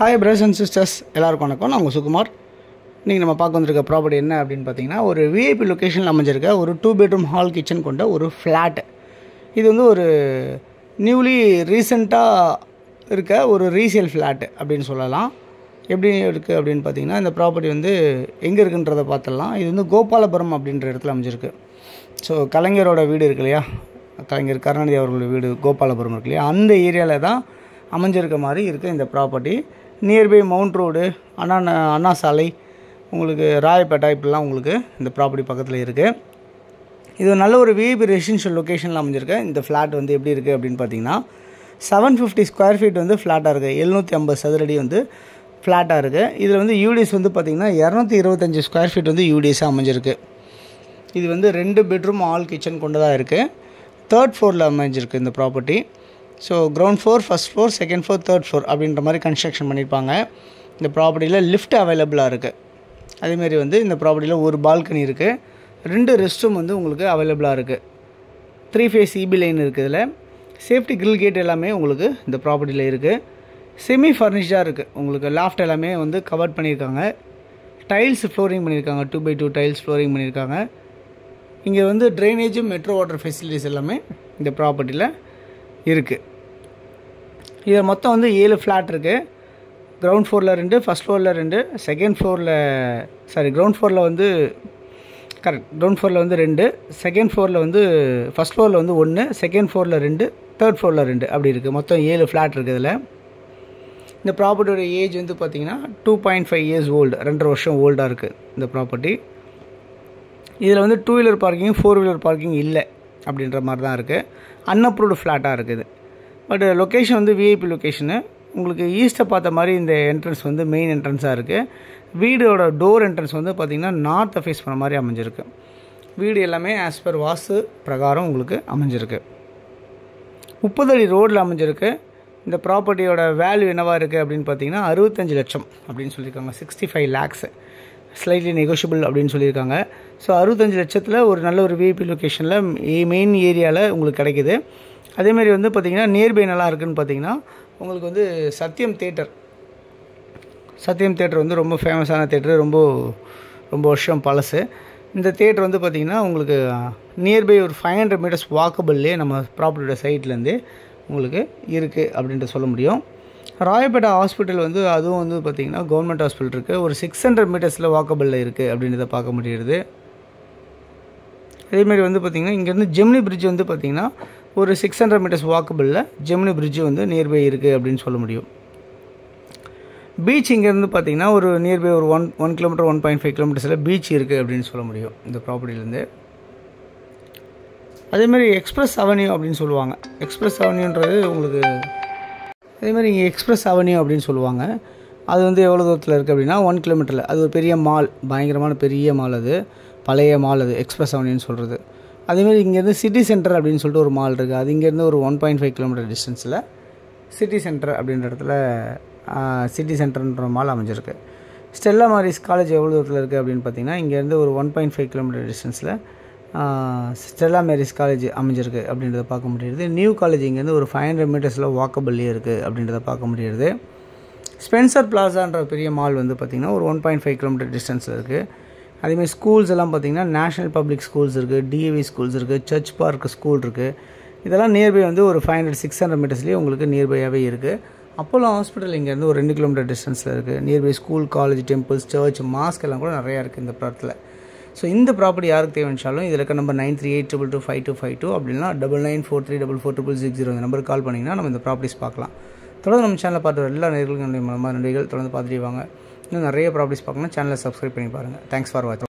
Hi brothers and sisters, எல்லாருக்கும் வணக்கம். நான் உங்கள் சுகுமார். இன்றைக்கி நம்ம பார்க்க வந்திருக்க ப்ராப்பர்ட்டி என்ன அப்படின்னு பார்த்தீங்கன்னா, ஒரு விஐபி லொக்கேஷனில் அமைஞ்சிருக்க ஒரு 2 பெட்ரூம் ஹால் கிச்சன் கொண்ட ஒரு ஃப்ளாட். இது வந்து ஒரு நியூலி ரீசெண்டாக இருக்க ஒரு ரீசேல் ஃப்ளாட் அப்படின்னு சொல்லலாம். எப்படி இருக்குது அப்படின்னு பார்த்தீங்கன்னா, இந்த ப்ராப்பர்ட்டி வந்து எங்கே இருக்குன்றதை பார்த்துடலாம். இது வந்து கோபாலபுரம் அப்படின்ற இடத்துல அமைஞ்சிருக்கு. ஸோ கலைஞரோட வீடு இருக்கு இல்லையா, கலைஞர் கருணாநிதி அவர்களோட வீடு கோபாலபுரம் இருக்கு இல்லையா, அந்த ஏரியாவில் தான் அமைஞ்சிருக்க மாதிரி இருக்குது இந்த ப்ராப்பர்ட்டி. நியர்பை மவுண்ட் ரோடு, அண்ணா சாலை, உங்களுக்கு ராயப்பேட்டை, இப்படிலாம் உங்களுக்கு இந்த ப்ராப்பர்ட்டி பக்கத்தில் இருக்குது. இது நல்ல ஒரு விஐபி ரெசிடென்ஷியல் லொக்கேஷனில் அமைஞ்சிருக்கு. இந்த ஃப்ளாட் வந்து எப்படி இருக்குது அப்படின்னு பார்த்தீங்கன்னா, 750 ஸ்கொயர் ஃபீட் வந்து ஃப்ளாட்டாக இருக்குது. 750 சதுரடி வந்து ஃப்ளாட்டாக இருக்குது. இதில் வந்து யூடிஎஸ் வந்து பார்த்திங்கன்னா 225 ஸ்கொயர் ஃபீட் வந்து யூடிஎஸாக அமைஞ்சிருக்கு. இது வந்து 2 பெட்ரூம் ஆல் கிச்சன் கொண்டதாக இருக்குது. 3rd ஃப்ளோரில் அமைஞ்சிருக்கு இந்த property. So ground floor, first floor, second floor, 3rd floor அப்படின்ற மாதிரி கன்ஸ்ட்ரக்ஷன் பண்ணியிருப்பாங்க. இந்த ப்ராப்பர்ட்டியில் லிஃப்ட் அவைலபிளாக இருக்குது. அதேமாரி வந்து இந்த ப்ராப்பர்ட்டியில் ஒரு பால்கனி இருக்குது. 2 ரெஸ்ட் ரூம் வந்து உங்களுக்கு அவைலபிளாக இருக்குது. 3 ஃபேஸ் இபி லைன் இருக்குது. இதில் சேஃப்டி கிரில் கேட் எல்லாமே உங்களுக்கு இந்த ப்ராப்பர்ட்டியில் இருக்குது. செமி ஃபர்னிஷ்டாக இருக்குது. உங்களுக்கு லாஃப்ட் எல்லாமே வந்து கவர் பண்ணியிருக்காங்க. டைல்ஸ் ஃப்ளோரிங் பண்ணியிருக்காங்க. 2x2 டைல்ஸ் ஃப்ளோரிங் பண்ணியிருக்காங்க. இங்கே வந்து ட்ரைனேஜு, மெட்ரோ வாட்டர் ஃபெசிலிட்டிஸ் எல்லாமே இந்த ப்ராப்பர்ட்டியில் இருக்குது. இதில் மொத்தம் வந்து 7 ஃப்ளாட் இருக்குது. கிரவுண்ட் ஃப்ளோரில் 2, ஃபஸ்ட் ஃப்ளோரில் 2, செகண்ட் ஃப்ளோரில் கிரவுண்ட் ஃப்ளோரில் வந்து கிரவுண்ட் ஃப்ளோரில் வந்து 2, செகண்ட் ஃப்ளோரில் வந்து ஃபஸ்ட் ஃப்ளோரில் வந்து 1, செகண்ட் ஃப்ளோரில் 2, 3rd ஃப்ளோரில் 2 அப்படி இருக்குது. மொத்தம் 7 ஃப்ளாட் இருக்குது. இதில் இந்த ப்ராப்பர்ட்டியோட ஏஜ் வந்து பார்த்திங்கன்னா 2.5 இயர்ஸ் ஓல்டு, 2.5 வருஷம் ஓல்டாக இருக்குது இந்த ப்ராப்பர்ட்டி. இதில் வந்து 2 வீலர் பார்க்கிங், 4 வீலர் பார்க்கிங் இல்லை அப்படின்ற மாதிரி தான் இருக்குது. அன்அப்ரூவ்டு ஃப்ளாட்டாக இருக்குது. பட் லொக்கேஷன் வந்து விஐபி லொக்கேஷனு. உங்களுக்கு ஈஸ்ட்டை பார்த்த மாதிரி இந்த என்ட்ரன்ஸ் வந்து மெயின் என்ட்ரன்ஸாக இருக்குது. வீடோட டோர் என்ட்ரன்ஸ் வந்து பார்த்திங்கன்னா நார்த்தை ஃபேஸ் பண்ண மாதிரி அமைஞ்சிருக்கு. வீடு எல்லாமே ஆஸ் பர் வாஸ்து பிரகாரம் உங்களுக்கு அமைஞ்சிருக்கு. 30 அடி ரோடில் அமைஞ்சிருக்கு. இந்த ப்ராப்பர்ட்டியோட வேல்யூ என்னவாக இருக்குது அப்படின்னு பார்த்தீங்கன்னா 65 லட்சம் அப்படின்னு சொல்லியிருக்காங்க. 65 lakhs, ஸ்லைட்லி நெகோஷியபிள் அப்படின்னு சொல்லியிருக்காங்க. ஸோ 65 லட்சத்தில் ஒரு நல்ல ஒரு விஐபி லொக்கேஷனில் மெயின் ஏரியாவில் உங்களுக்கு கிடைக்கிது. அதேமாதிரி வந்து பார்த்திங்கன்னா நியர்பை நல்லா இருக்குதுன்னு பார்த்தீங்கன்னா உங்களுக்கு வந்து சத்யம் தேட்டர் வந்து ரொம்ப ஃபேமஸான தேட்டர், ரொம்ப வருஷம் பழசு. இந்த தேட்டர் வந்து பார்த்திங்கன்னா உங்களுக்கு நியர்பை ஒரு 500 மீட்டர்ஸ் வாக்கபிள்லேயே நம்ம ப்ராப்பர்ட்டியோட சைட்லேருந்து உங்களுக்கு இருக்குது அப்படின்ட்டு சொல்ல முடியும். ராயப்பேட்டை ஹாஸ்பிட்டல் வந்து அதுவும் வந்து பார்த்திங்கன்னா கவர்மெண்ட் ஹாஸ்பிட்டல் இருக்குது. ஒரு 600 மீட்டர்ஸில் வாக்கபிளில் இருக்குது அப்படின்றத பார்க்க முடியுது. அதேமாதிரி வந்து பார்த்திங்கன்னா இங்கேருந்து ஜெமினி பிரிட்ஜ் வந்து பார்த்திங்கன்னா ஒரு 600 மீட்டர்ஸ் வாக்கபிளில் ஜெமினி பிரிட்ஜு வந்து நியர்பை இருக்குது அப்படின்னு சொல்ல முடியும். பீச் இங்கேருந்து பார்த்திங்கன்னா ஒரு நியர்பை ஒரு 1 கிலோமீட்டர் 1.5 கிலோமீட்டர்ஸில் பீச் இருக்குது அப்படின்னு சொல்ல முடியும் இந்த ப்ராப்பர்ட்டிலேருந்து. அதேமாதிரி எக்ஸ்பிரஸ் அவென்யூ அப்படின்னு சொல்லுவாங்க. எக்ஸ்பிரஸ் அவென்யூன்றது உங்களுக்கு அதேமாதிரி இங்கே எக்ஸ்பிரஸ் அவென்யூ அப்படின்னு சொல்லுவாங்க. அது வந்து எவ்வளோ தூரத்தில் இருக்குது அப்படின்னா 1 கிலோமீட்டரில். அது ஒரு பெரிய மால், பயங்கரமான பெரிய மால், அது பழைய மால், அது எக்ஸ்பிரஸ் அவென்யூன்னு சொல்கிறது. அதேமாதிரி இங்கேருந்து சிட்டி சென்டர் அப்படின்னு சொல்லிட்டு ஒரு மால் இருக்குது. அது இங்கேருந்து ஒரு 1.5 கிலோமீட்டர் டிஸ்டன்ஸில் சிட்டி சென்டர் அப்படின்ற இடத்துல சிட்டி சென்டர்ன்ற மால் அமைஞ்சிருக்கு. ஸ்டெல்லா மேரிஸ் காலேஜ் எவ்வளோ தூரத்தில் இருக்குது அப்படின்னு பார்த்தீங்கன்னா இங்கேருந்து ஒரு 1.5 கிலோமீட்டர் டிஸ்டன்ஸில் ஸ்டெல்லா மேரிஸ் காலேஜ் அமைஞ்சிருக்கு அப்படின்றத பார்க்க முடியுது. நியூ காலேஜ் இங்கேருந்து ஒரு 500 மீட்டர்ஸில் வாக்கபிள்லேயே இருக்குது அப்படின்றத பார்க்க முடியுது. ஸ்பென்சர் பிளாசான்ற பெரிய மால் வந்து பார்த்திங்கன்னா ஒரு 1.5 கிலோமீட்டர் டிஸ்டன்ஸில் இருக்குது. அதேமாதிரி ஸ்கூல்ஸ் எல்லாம் பார்த்திங்கன்னா நேஷ்னல் பப்ளிக் ஸ்கூல்ஸ் இருக்குது, டிஏவி ஸ்கூல்ஸ் இருக்குது, சர்ச் பார்க் ஸ்கூல் இருக்குது. இதெல்லாம் நியர்பை வந்து ஒரு 500-600 மீட்டர்ஸ்லேயே உங்களுக்கு நியர்பையாகவே இருக்குது. அப்போலோ ஹாஸ்பிட்டல் இங்கேருந்து ஒரு 2 கிலோமீட்டர் டிஸ்டன்ஸில் இருக்குது. Nearby school, college, temples, church, mosque எல்லாம் கூட நிறையா இருக்குது இந்த ப்ராப்பர்ட்டியில். ஸோ இந்த ப்ராப்பர்ட்டி யாருக்கு தேவைச்சாலும் இதில் இருக்க நம்பர் 9382225252 அப்படின்னா 9943446660 இந்த நம்பருக்கு கால் பண்ணிங்கன்னா நம்ம இந்த ப்ராப்பர்ட்டிஸ் பார்க்கலாம். தொடர்ந்து நம்ம சேனலை பார்த்து எல்லா நேர்களுக்கும் மூலமாக நன்றிகள். தொடர்ந்து பார்த்துட்டு வாங்க. இன்னும் நிறைய ப்ராப்பர்ட்டிஸ் பார்க்கணும். சேனலை சப்ஸ்கிரைப் பண்ணி பாருங்கள். தேங்க்ஸ் ஃபார் வாட்சிங்.